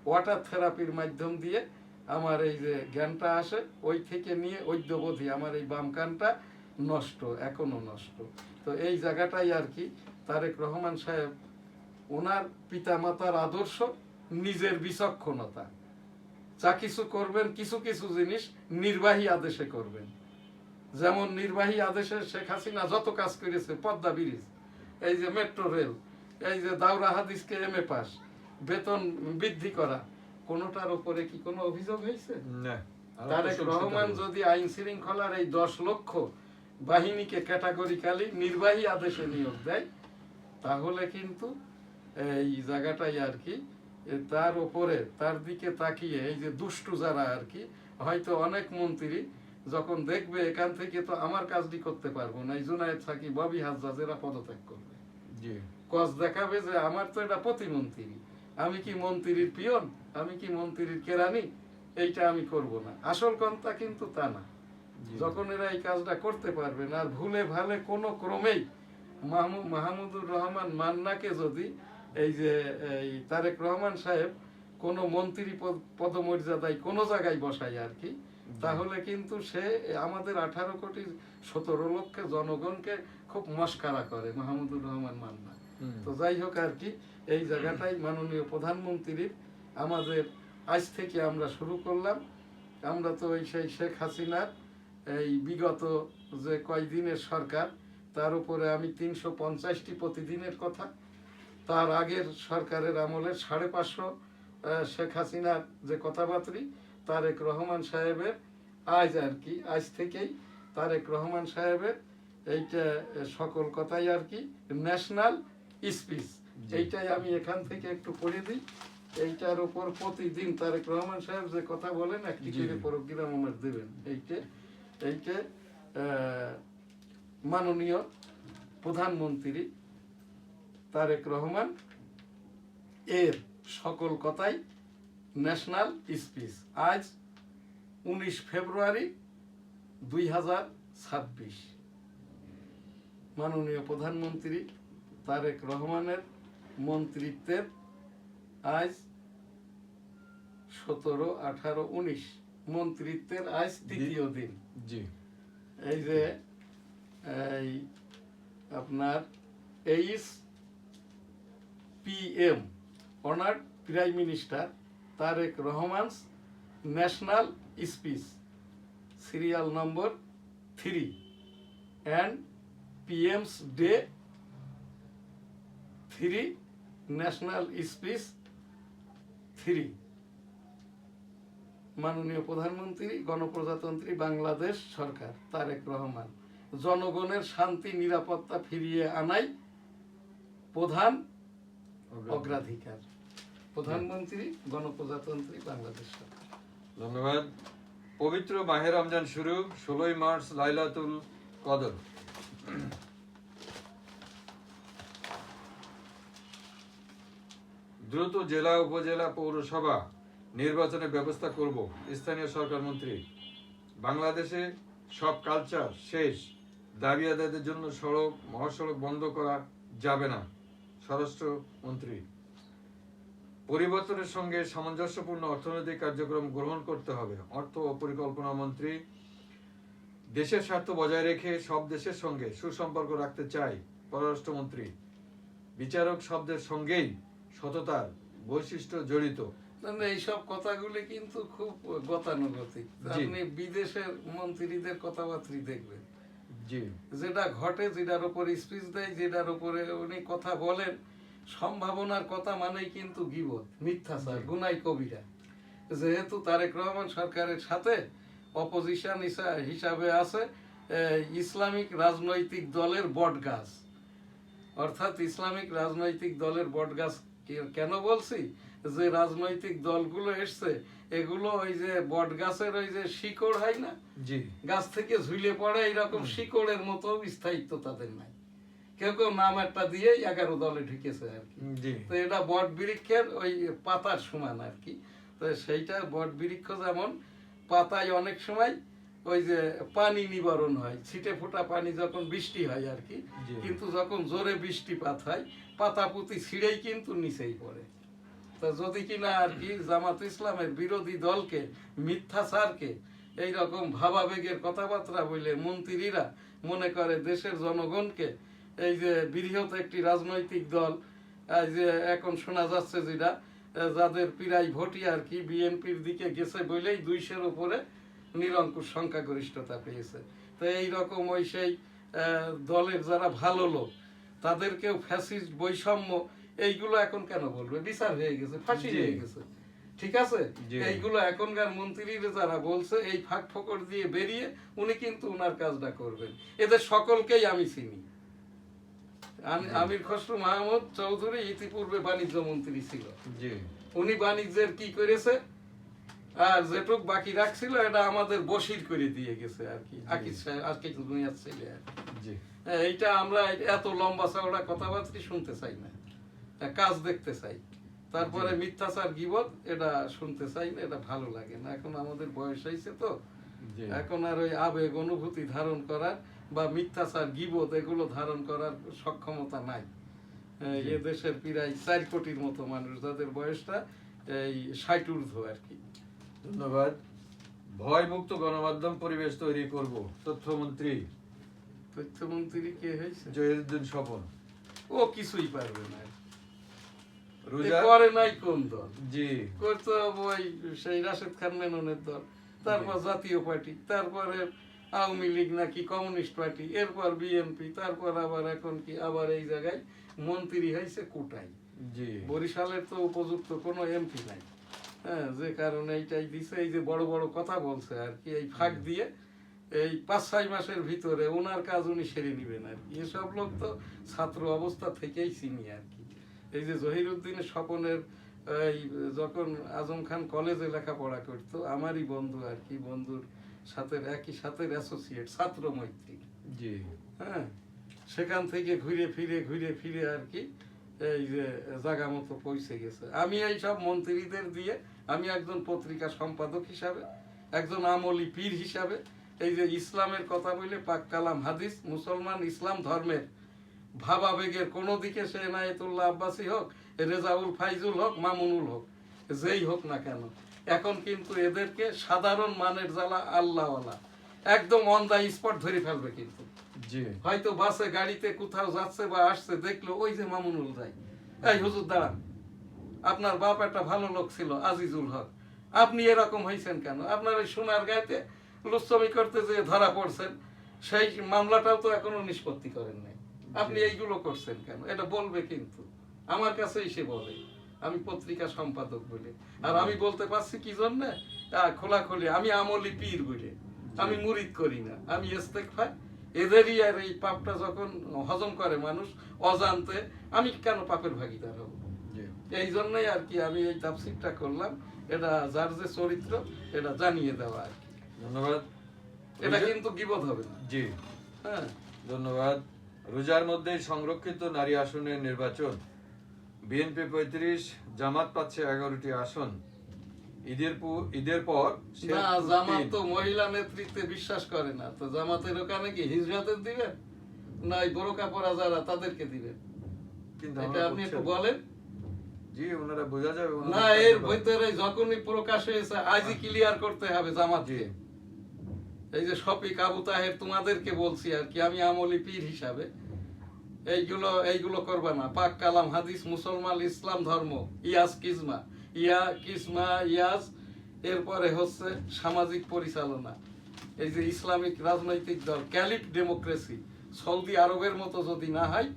ওয়াটার থেরাপির মাধ্যম দিয়ে আমার এই যে জ্ঞানটা আসে, ওই থেকে নিয়ে অদ্যবধি আমার এই বাম কানটা নষ্ট, এখনো নষ্ট। তো এই জায়গাটাই আর কি তারেক রহমান সাহেব, ওনার পিতামাতার আদর্শ, নিজের বিচক্ষণতা, যা কিছু করবেন কিছু কিছু জিনিস নির্বাহী আদেশে করবেন। যেমন নির্বাহী আদেশে শেখ হাসিনা যত কাজ করেছে, পদ্মা ব্রিজ, এই যে মেট্রো রেল, এই যে দাওরা হাদিসকে MA পাস, বেতন বৃদ্ধি করা, কোনোটার উপরে কি কোনো অভিযোগ হয়েছে? তারেক রহমান যদি আইন শৃঙ্খলার এই 10 লক্ষ বাহিনীকে ক্যাটাগরিক্যালি নির্বাহী আদেশে নিয়োগ দেয়, তাহলে কিন্তু এই জায়গাটাই আর কি তার উপরে, তার দিকে তাকিয়ে এই যে দুষ্টু যারা আর কি, হয়তো অনেক মন্ত্রী যখন দেখবে এখান থেকে তো আমার কাজটি করতে পারবো না, এই জুনায়েদ সাকি, ববি হাজ্জাজ এরা পদত্যাগ করবে, কজ দেখাবে যে আমার তো এটা প্রতিমন্ত্রী, আমি কি মন্ত্রীর পিয়ন, আমি কি মন্ত্রীর কেরানি, এইটা আমি করব না। আসল কথা কিন্তু তা না। যখন এরা এই কাজটা করতে পারবে না, আর ভুলে ভালে কোনো ক্রমেই মাহমুদুর রহমান মান্নাকে যদি এই যে এই তারেক রহমান সাহেব কোনো মন্ত্রী পদমর্যাদায় কোনো জায়গায় বসায় আর কি, তাহলে কিন্তু সে আমাদের 18 কোটি 17 লক্ষ জনগণকে খুব মস্কারা করে মাহমুদুর রহমান মান্না। তো যাই হোক আর কি, এই জায়গাটাই মাননীয় প্রধানমন্ত্রীর আমাদের আজ থেকে আমরা শুরু করলাম। আমরা তো ওই সেই শেখ হাসিনার এই বিগত যে কয়দিনের সরকার, তার উপরে আমি 350টি প্রতিদিনের কথা, তার আগের সরকারের আমলে 550 শেখ হাসিনার যে কথাবার্তা, তারেক রহমান সাহেবের আজ আর কি, আজ থেকেই তারেক রহমান সাহেবের এইটা সকল কথাই আর কি ন্যাশনাল স্পিচ, এইটাই আমি এখান থেকে একটু পড়ে দিই। এইটার উপর প্রতিদিন তারেক রহমান সাহেব যে কথা বলেন একটি করে প্রোগ্রাম আমার দেবেন। এইটা মাননীয় প্রধানমন্ত্রী তারেক রহমান এর সকল কথাই ন্যাশনাল স্পিচ, আজ 19 ফেব্রুয়ারি 2026। মাননীয় প্রধানমন্ত্রী তারেক রহমানের মন্ত্রিত্বের আজ 17, 18, 19 মন্ত্রিত্বের আজ তৃতীয় দিন। এই যে এই আপনার PM honoured prime minister Tarek Rahman national speech serial number 3 and PM's Day 3 national speech 3 মাননীয় প্রধানমন্ত্রী গণপ্রজাতন্ত্রী বাংলাদেশ সরকার তারেক রহমান জনগণের শান্তি নিরাপত্তা ফিরিয়ে আনাই প্রধান অগ্রাধিকার। প্রধানমন্ত্রী গণপ্রজাতন্ত্রী বাংলাদেশ সরকার। ধন্যবাদ। পবিত্র মাহে রমজান শুরু, 16 মার্চ লাইলাতুল কদর। দ্রুত জেলা উপজেলা পৌরসভা নির্বাচনের ব্যবস্থা করব, স্থানীয় সরকার মন্ত্রী। বাংলাদেশে সব কালচার শেষ, দাবি আদায়ের জন্য সড়ক মহাসড়ক বন্ধ করা যাবে না, স্বরাষ্ট্র মন্ত্রী। পরিবর্তনের সঙ্গে সামঞ্জস্যপূর্ণ অর্থনৈতিক কার্যক্রম গ্রহণ করতে হবে, অর্থ ও পরিকল্পনা মন্ত্রী। দেশের স্বার্থ বজায় রেখে সব দেশের সঙ্গে সুসম্পর্ক রাখতে চাই, পররাষ্ট্রমন্ত্রী। বিচারক শব্দের সঙ্গেই সততার বৈশিষ্ট্য জড়িত। এইসব কথাগুলি কিন্তু খুব গতানুগতিক। আপনি বিদেশের মন্ত্রীদের কথাবার্তা দেখবেন, জি, যেটা ঘটে, যেটার উপর স্পিচ দেয়, যেটার উপরে উনি কথা বলেন, সম্ভাবনার কথা মানেই কিন্তু গীবত, মিথ্যাচার, গুনাই কবিরা। যেহেতু তারেক রহমান সরকারের সাথে অপোজিশন হিসাবে আছে ইসলামিক রাজনৈতিক দলের বটগাছ, অর্থাৎ ইসলামিক রাজনৈতিক দলের বটগাছ। কেন বলছি? যে রাজনৈতিক দলগুলো এসছে, এগুলো ওই যে বটগাছের ওই যে শিকড় হয় না, জি, গাছ থেকে ঝুলে পড়ে, এইরকম শিকড়ের মতো স্থায়িত্ব তাদের নাই। কেউ কেউ নাম একটা দিয়েই 11 দলে ঢুকেছে আর কি। তো এটা বট বৃক্ষের ওই পাতার সমান আর কি। তো সেইটা বট বৃক্ষ যেমন পাতায় অনেক সময় ওই যে পানি নিবারণ হয়, ছিটে ফোটা পানি যখন বৃষ্টি হয় আর কি, কিন্তু যখন জোরে বৃষ্টিপাত হয় পাতা পুঁতি ছিঁড়েই কিন্তু নিচেই পড়ে। তা যদি কিনা আর কি জামাত ইসলামের বিরোধী দলকে, মিথ্যাচারকে এইরকম ভাবাবেগের কথাবার্তা বলে মন্ত্রীরা মনে করে দেশের জনগণকে, এই যে বৃহৎ একটি রাজনৈতিক দল, এই যে এখন শোনা যাচ্ছে যেটা, যাদের প্রায় ভোটই আর কি বিএনপির দিকে গেছে বলেই 200-র উপরে নিরঙ্কুশ সংখ্যাগরিষ্ঠতা পেয়েছে। তো এইরকম ওই সেই দলের যারা ভালো লোক, তাদেরকেও ফ্যাসিস্ট, বৈষম্য, এইগুলো এখন কেন বলবে? বিচার হয়ে গেছে, ফাঁসি হয়ে গেছে, ঠিক আছে? এইগুলো এখনকার মন্ত্রীরা যারা বলছে, এই ফাঁক ফোকর দিয়ে বেরিয়ে উনি কিন্তু উনার কাজটা করবেন। এদের সকলকেই আমি চিনি। আমির খসরু মাহমুদ চৌধুরী ইতিপূর্বে বাণিজ্য মন্ত্রী ছিল, উনি বাণিজ্যের কি করেছে, আর যেটুক বাকি রাখছিল এটা আমাদের বশির করে দিয়ে গেছে আর কি, আজকে দুনিয়ার ছেলে আর কি। এইটা আমরা এত লম্বা চওড়া কথাবার্তা শুনতে চাই না, কাজ দেখতে চাই। তারপরে মিথ্যাচার গীবত এটা শুনতে চাই না, এটা ভালো লাগে না। এখন আমাদের বয়স হয়েছে তো, এখন আর ওই আবেগ অনুভূতি ধারণ করার বা মিথ্যাচার গীবত এগুলো ধারণ করার সক্ষমতা নাই। এ দেশের প্রায় 4 কোটির মতো মানুষ, যাদের বয়সটা এই 60 ঊর্ধ্ব আর কি। ধন্যবাদ। ভয় মুক্ত গণমাধ্যম পরিবেশ তৈরি করব, তথ্যমন্ত্রী। তথ্যমন্ত্রী কে হয়েছে? জহিরুদ্দিন স্বপন। ও কিছুই পারবে না। রোজা করে নাই কোন দল? জি, করতো ওই সেই রাশেদ খান মেননের দল, তারপর জাতীয় পার্টি, তারপরে আওয়ামী লীগ নাকি কমিউনিস্ট পার্টি, এরপর বিএনপি, তারপর আবার এখন কি আবার এই জায়গায় মন্ত্রী হয়েছে কোটাই। জি, বরিশালের তো উপযুক্ত কোনো এমপি নাই, হ্যাঁ, যে কারণে এইটাই দিছে। এই যে বড় বড় কথা বলছে আর কি, এই ফাঁক দিয়ে এই 5-6 মাসের ভিতরে ওনার কাজ উনি সেরে নিবেন আর কি। এসব লোক তো ছাত্র অবস্থা থেকেই চিনি আর কি। এই যে জহিরুদ্দিন স্বপনের এই যখন আজম খান কলেজে লেখাপড়া করতো, আমারই বন্ধু আর কি, বন্ধুর সাথে একই সাথে অ্যাসোসিয়েট, ছাত্র মৈত্রী, জি, হ্যাঁ, সেখান থেকে ঘুরে ফিরে আর কি এই যে জায়গা মতো পৌঁছে গেছে। আমি এই সব মন্ত্রীদের দিয়ে, আমি একজন পত্রিকা সম্পাদক হিসাবে, একজন আমলি পীর হিসাবে, এই যে ইসলামের কথা বলে পাক কালাম হাদিস, মুসলমান ইসলাম ধর্মের ভাবাবেগের কোনো দিকে, সে এনায়েতুল্লাহ আব্বাসী হোক, রেজাউল ফাইজুল হোক, মামুনুল হোক, যেই হোক না কেন, এখন কিন্তু এদেরকে সাধারণ মানের জ্বালা আল্লাহওয়ালা একদম অন দ্য স্পট ধরে ফেলবে কিন্তু। জি হয়তো বাসে গাড়িতে কোথাও যাচ্ছে বা আসছে, দেখলো ওই যে মামুনুল যাই, এই হুজুর দাঁড়ান, আপনার বাপ একটা ভালো লোক ছিল আজিজুল হক, আপনি এরকম হয়েছেন কেন? আপনার ওই সোনার গায়েতে লুচ্ছমি করতে যে ধরা পড়ছেন, সেই মামলাটাও তো এখনো নিষ্পত্তি করেন নাই, আপনি এইগুলো করছেন কেন? এটা বলবে, কিন্তু আমার কাছে এসে বলে, আমি পত্রিকা সম্পাদক বলে, আর আমি বলতে পারছি কি জন্য খোলাখুলি, আমি আমলি পীর বলে, আমি মুরিদ করি না, আমি ইস্তেগফার। এদেরই আর এই পাপটা যখন হজম করে মানুষ অজান্তে, আমি কেন পাপের ভাগিদার হব? জি এই জন্যই আর কি আমি এই তাফসীরটা করলাম, এটা যার যে চরিত্র এটা জানিয়ে দেওয়া আর কি। ধন্যবাদ। এটা কিন্তু গীবত হবে না। জি হ্যাঁ, ধন্যবাদ। রোজার মধ্যে সংরক্ষিত নারী আসনের নির্বাচন, বিএনপি 35, জামাত পাচ্ছে 11টি আসন। ঈদের পর না, জামাত তো মহিলা নেতৃত্বে বিশ্বাস করে না, তো জামাতের ওখানে কি হিজরতের দিবেন না এই বোরকা পরা যারা তাদেরকে দিবেন? কিন্তু এটা আপনি একটু বলেন। জি ওনারা বোঝা যাবে না, এর ভিতরে যখনই প্রকাশ হয়েছে আজই ক্লিয়ার করতে হবে জামাতকে। এই যে শফিক, আবু তাহের, তোমাদেরকে বলছি আর কি, আমি আমলি পীর হিসাবে, এইগুলো করবা না। পাক কালাম, হাদিস, মুসলমান, ইসলাম ধর্ম, ইয়াস কিসমা, ইয়াস, এরপরে হচ্ছে সামাজিক পরিচালনা, এই যে ইসলামিক রাজনৈতিক দল, ক্যালিফ ডেমোক্রেসি, সৌদি আরবের মতো যদি না হয়,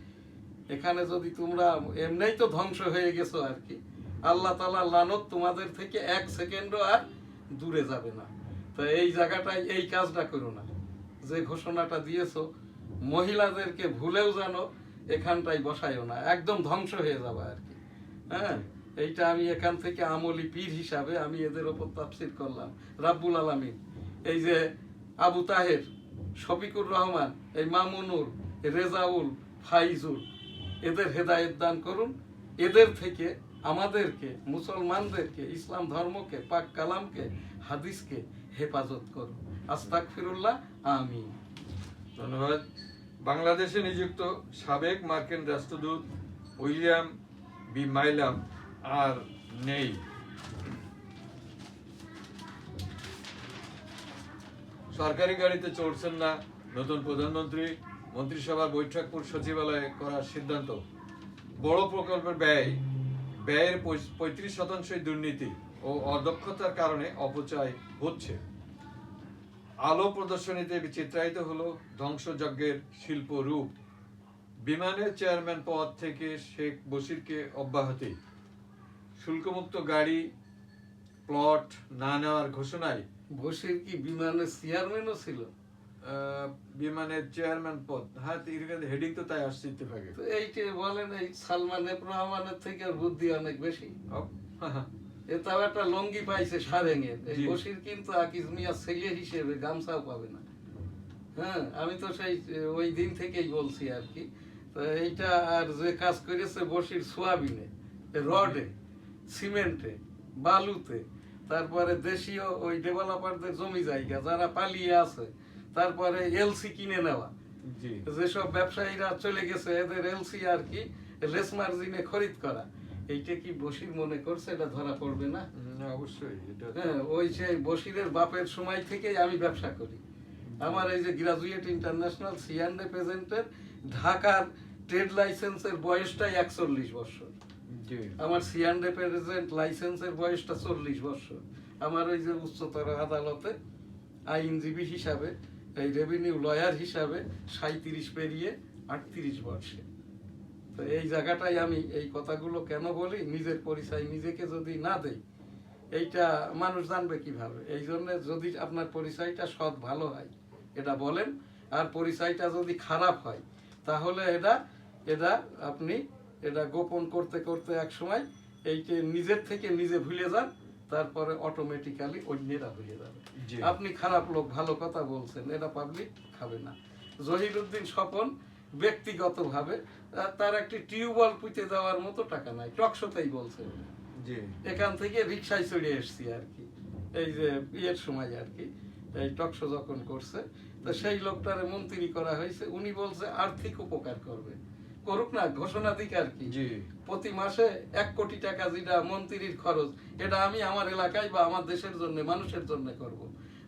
এখানে যদি তোমরা এমনিই তো ধ্বংস হয়ে গেছো আর কি, আল্লাহ তাআলা লানত তোমাদের থেকে 1 সেকেন্ডও আর দূরে যাবে না। তো এই জায়গাটায় এই কাজটা করো না, যে ঘোষণাটা দিয়েছো মহিলাদেরকে ভুলেও জানো এখানটাই বসায়ও না, একদম ধ্বংস হয়ে যাবে আর কি। হ্যাঁ, এইটা আমি এখান থেকে আমলি পীর হিসাবে আমি এদের ওপর তাফসীর করলাম। রাব্বুল আলামিন এই যে আবু তাহের, শফিকুর রহমান, এই মামুনুর, রেজাউল, ফাইজুল, এদের হেদায়েত দান করুন, এদের থেকে আমাদেরকে, মুসলমানদেরকে, ইসলাম ধর্মকে, পাক কালামকে, হাদিসকে হেফাজত করুন। আস্তাগফিরুল্লাহ, আমিন। ধন্যবাদ। বাংলাদেশে নিযুক্ত সাবেক মার্কিন রাষ্ট্রদূত উইলিয়াম বি মাইলাম আর নেই। সরকারি গাড়িতে চড়ছেন না নতুন প্রধানমন্ত্রী, মন্ত্রিসভার বৈঠক সচিবালয়ে করার সিদ্ধান্ত। বড় প্রকল্পের ব্যয়ের 35% দুর্নীতি ও অদক্ষতার কারণে অপচয় হচ্ছে। আলো প্রদর্শনীতে চিত্রায়িত হলো ধ্বংসযজ্ঞের শিল্প রূপ। বিমানের চেয়ারম্যান পদ থেকে শেখ বশিরকে অব্যাহতি। শুল্কমুক্ত গাড়ি প্লট না নেওয়ার ঘোষণায় বশির কি বিমানের চেয়ারম্যানও ছিল? বিমানের চেয়ারম্যান পদ, হ্যাঁ হেডিং তো তাই আসছে ইত্তেফাকে। তো এইটা বলেন, এই সালমান এফ রহমানের থেকে আর বুদ্ধি অনেক বেশি। এটাও একটা লঙ্গি পাইছে সারেঙের। এই বশির কিন্তু আকিজ মিয়া ছেলে হিসেবে গামছাও পাবে না। হ্যাঁ, আমি তো সেই ওই দিন থেকেই বলছি আর কি। তো এইটা আর যে কাজ করেছে বশির সোয়াবিনে, রডে, সিমেন্টে, বালুতে, তারপরে দেশীয় ওই ডেভেলপারদের জমি জায়গা যারা পালিয়ে আছে, তারপরে এলসি কিনে নেওয়া, যেসব ব্যবসায়ীরা চলে গেছে এদের এলসি আর কি লেস মার্জিনে খরিদ করা, এইটা কি বশির মনে করছে এটা ধরা পড়বে না? অবশ্যই। হ্যাঁ, ওই সেই বশিরের বাপের সময় থেকেই আমি ব্যবসা করি। আমার এই যে গ্রাজুয়েট ইন্টারন্যাশনাল সিএনডে প্রেজেন্টের ঢাকার ট্রেড লাইসেন্সের বয়সটাই 41 বছর। আমার সিএনডে প্রেজেন্ট লাইসেন্সের বয়সটা 40 বছর। আমার ওই যে উচ্চতর আদালতে আইনজীবী হিসাবে, এই রেভিনিউ লয়ার হিসাবে 37 পেরিয়ে 38 বর্ষে। তো এই জায়গাটাই আমি এই কথাগুলো কেন বলি, নিজের পরিচয় নিজেকে যদি না দেই এইটা মানুষ জানবে কিভাবে? এই জন্য যদি আপনার পরিচয়টা সৎ ভালো হয় এটা বলেন, আর পরিচয়টা যদি খারাপ হয় তাহলে এটা আপনি এটা গোপন করতে করতে এক সময় এইকে নিজের থেকে নিজে ভুলে যান, তারপরে অটোমেটিক্যালি অন্যেরা ভুলে যাবে। আপনি খারাপ লোক, ভালো কথা বলছেন, এটা পাবলিক খাবে না। জহিরুদ্দিন স্বপন ব্যক্তিগতভাবে তার একটি টিউবওয়েল পুঁতে দেওয়ার মতো টাকা নাই, টকশোতেই বলছে। এখান থেকে রিক্সায় চড়ে এসছি আর কি, এই যে ইয়ের সময় আর কি, এই টকশো যখন করছে, তো সেই লোকটারে মন্ত্রী করা হয়েছে। উনি বলছে আর্থিক উপকার করবে, করুক না, ঘোষণা দিক আর কি। প্রতি মাসে 1 কোটি টাকা যেটা মন্ত্রীর খরচ, এটা আমি আমার এলাকায় বা আমার দেশের জন্য, মানুষের জন্য করব।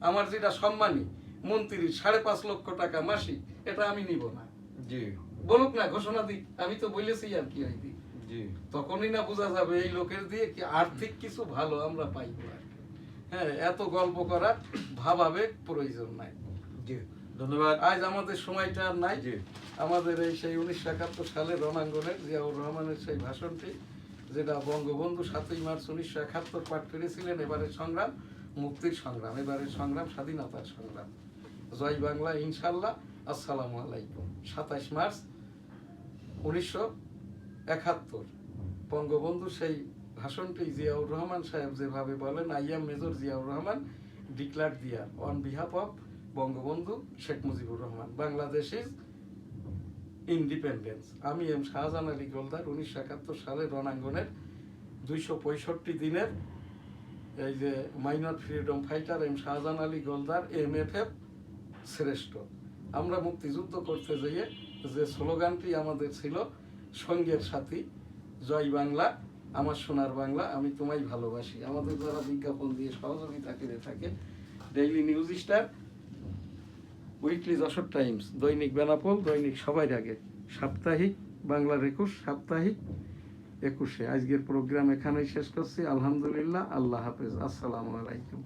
আমার যেটা সম্মানী মন্ত্রী 5.5 লক্ষ টাকা মাসিক, এটা আমি নিব না। জি বলুক না, ঘোষণা দিক, আমি তো বলেছি আর কি হইতি। জি তখনই না বোঝা যাবে এই লোকের দিয়ে কি আর্থিক কিছু ভালো আমরা পাইব আর কি। হ্যাঁ, এত গল্প করার ভাবাবেগ প্রয়োজন নাই। জি ধন্যবাদ। আজ আমাদের সময়টা আর নাই। জি আমাদের এই সেই 1971 সালে রণাঙ্গনের জিয়াউর রহমানের সেই ভাষণটি, যেটা বঙ্গবন্ধু 7ই মার্চ 1971 পাঠ করেছিলেন, এবারের সংগ্রাম মুক্তির সংগ্রাম, এবারের সংগ্রাম স্বাধীনতার সংগ্রাম। জয় বাংলা ইনশাল্লাহ। আসসালামু আলাইকুম। 27 মার্চ 1971 বঙ্গবন্ধু সেই ভাষণটি জিয়াউর রহমান সাহেব যেভাবে বলেন, I am major Ziaur Rahman declare দিয়ার on behalf of Bangabandhu Sheikh Mujibur Rahman, Bangladesh is independence. আমি এম শাহজাহান আলী গোলদার 1971 সালে রণাঙ্গনের 265 দিনের এই যে minor freedom fighter M Shahjahan Ali Goldar MFF শ্রেষ্ঠ। আমরা মুক্তিযুদ্ধ করতে যেয়ে যে স্লোগানটি আমাদের ছিল, সঙ্গের সাথী, জয় বাংলা, আমার সোনার বাংলা, আমি তোমায় ভালোবাসি। আমাদের যারা বিজ্ঞাপন দিয়ে সহযোগিতা করে থাকে, daily news star, weekly Jessore Times, দৈনিক বেনাপোল, দৈনিক সবার আগে, সাপ্তাহিক বাংলার 21, সাপ্তাহিক 21। আজকের প্রোগ্রাম এখানেই শেষ করছি। আলহামদুলিল্লাহ, আল্লাহ হাফেজ, আসসালামু আলাইকুম।